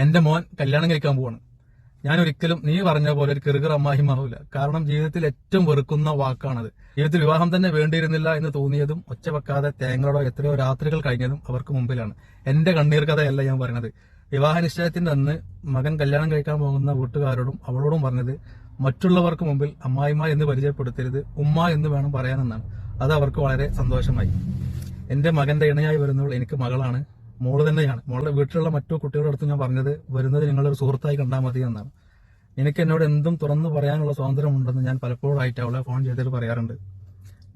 എന്റെ മോൻ കല്യാണം കഴിക്കാൻ പോവാണ്. ഞാൻ ഒരിക്കലും നീ പറഞ്ഞ പോലെ ഒരു കിറുകിർ അമ്മാഹിമാവില്ല. കാരണം ജീവിതത്തിൽ ഏറ്റവും വെറുക്കുന്ന വാക്കാണത്. ജീവിതത്തിൽ വിവാഹം തന്നെ വേണ്ടിയിരുന്നില്ല എന്ന് തോന്നിയതും ഒച്ച വെക്കാതെ തേങ്ങളോടോ എത്രയോ രാത്രികൾ കഴിഞ്ഞതും അവർക്ക് മുമ്പിലാണ്. എന്റെ കണ്ണീർ കഥയല്ല ഞാൻ പറഞ്ഞത്. വിവാഹ നിശ്ചയത്തിന്റെ അന്ന് മകൻ കല്യാണം കഴിക്കാൻ പോകുന്ന വീട്ടുകാരോടും അവളോടും പറഞ്ഞത് മറ്റുള്ളവർക്ക് മുമ്പിൽ അമ്മായിമ്മ എന്ന് പരിചയപ്പെടുത്തരുത്, ഉമ്മ എന്ന് വേണം പറയാനെന്നാണ്. അത് അവർക്ക് വളരെ സന്തോഷമായി. എന്റെ മകന്റെ ഇണയായി വരുന്നവൾ എനിക്ക് മകളാണ്, മോള് തന്നെയാണ്. മോളുടെ വീട്ടിലുള്ള മറ്റു കുട്ടികളുടെ അടുത്ത് ഞാൻ പറഞ്ഞത് വരുന്നത് നിങ്ങളൊരു സുഹൃത്തായി കണ്ടാൽ മതി എന്നാണ്. എനിക്ക് എന്നോട് എന്തും തുറന്നു പറയാനുള്ള സ്വാതന്ത്ര്യമുണ്ടെന്ന് ഞാൻ പലപ്പോഴായിട്ട് അവളെ ഫോൺ ചെയ്തിട്ട് പറയാറുണ്ട്.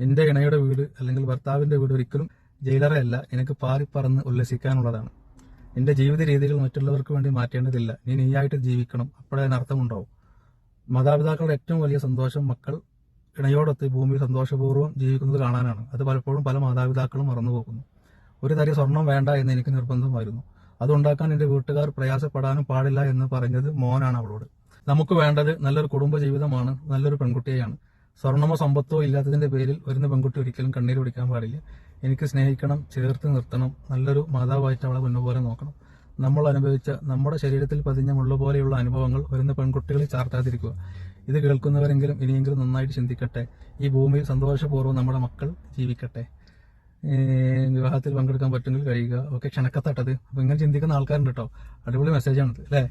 നിന്റെ ഇണയുടെ വീട് അല്ലെങ്കിൽ ഭർത്താവിന്റെ വീട് ഒരിക്കലും ജയിലറയല്ല, എനിക്ക് പാറിപ്പറന്ന് ഉല്ലസിക്കാനുള്ളതാണ്. നിന്റെ ജീവിത രീതികൾ മറ്റുള്ളവർക്ക് വേണ്ടി മാറ്റേണ്ടതില്ല, നീ നീയായിട്ട് ജീവിക്കണം, അപ്പോഴേ അതിനർത്ഥമുണ്ടാവും. മാതാപിതാക്കളുടെ ഏറ്റവും വലിയ സന്തോഷം മക്കൾ ഇണയോടൊത്ത് ഭൂമിയിൽ സന്തോഷപൂർവ്വം ജീവിക്കുന്നത് കാണാനാണ്. അത് പലപ്പോഴും പല മാതാപിതാക്കളും മറന്നുപോകുന്നു. ഒരു തരി സ്വർണം വേണ്ട എന്ന് എനിക്ക് നിർബന്ധമായിരുന്നു. അതുണ്ടാക്കാൻ എന്റെ വീട്ടുകാർ പ്രയാസപ്പെടാനും പാടില്ല എന്ന് പറഞ്ഞത് മോനാണ് അവളോട്. നമുക്ക് വേണ്ടത് നല്ലൊരു കുടുംബ ജീവിതമാണ്, നല്ലൊരു പെൺകുട്ടിയെയാണ്. സ്വർണമോ സമ്പത്തോ ഇല്ലാത്തതിന്റെ പേരിൽ വരുന്ന പെൺകുട്ടി ഒരിക്കലും കണ്ണീര് പിടിക്കാൻ പാടില്ല. എനിക്ക് സ്നേഹിക്കണം, ചേർത്ത് നിർത്തണം, നല്ലൊരു മാതാവായിട്ട് അവളെ മുന്നുപോലെ നോക്കണം. നമ്മൾ അനുഭവിച്ച, നമ്മുടെ ശരീരത്തിൽ പതിഞ്ഞ മുള്ള പോലെയുള്ള അനുഭവങ്ങൾ വരുന്ന പെൺകുട്ടികളിൽ ചാർത്താതിരിക്കുക. ഇത് കേൾക്കുന്നവരെങ്കിലും ഇനിയെങ്കിലും നന്നായിട്ട് ചിന്തിക്കട്ടെ. ഈ ഭൂമിയിൽ സന്തോഷപൂർവ്വം നമ്മുടെ മക്കൾ ജീവിക്കട്ടെ. വിവാഹത്തിൽ പങ്കെടുക്കാൻ പറ്റുമെങ്കിൽ കഴിയുക. ഓക്കെ, ക്ഷണക്കത്തട്ടത്. അപ്പൊ ഇങ്ങനെ ചിന്തിക്കുന്ന ആൾക്കാരുണ്ട് കേട്ടോ. അടിപൊളി മെസ്സേജാണത് അല്ലേ?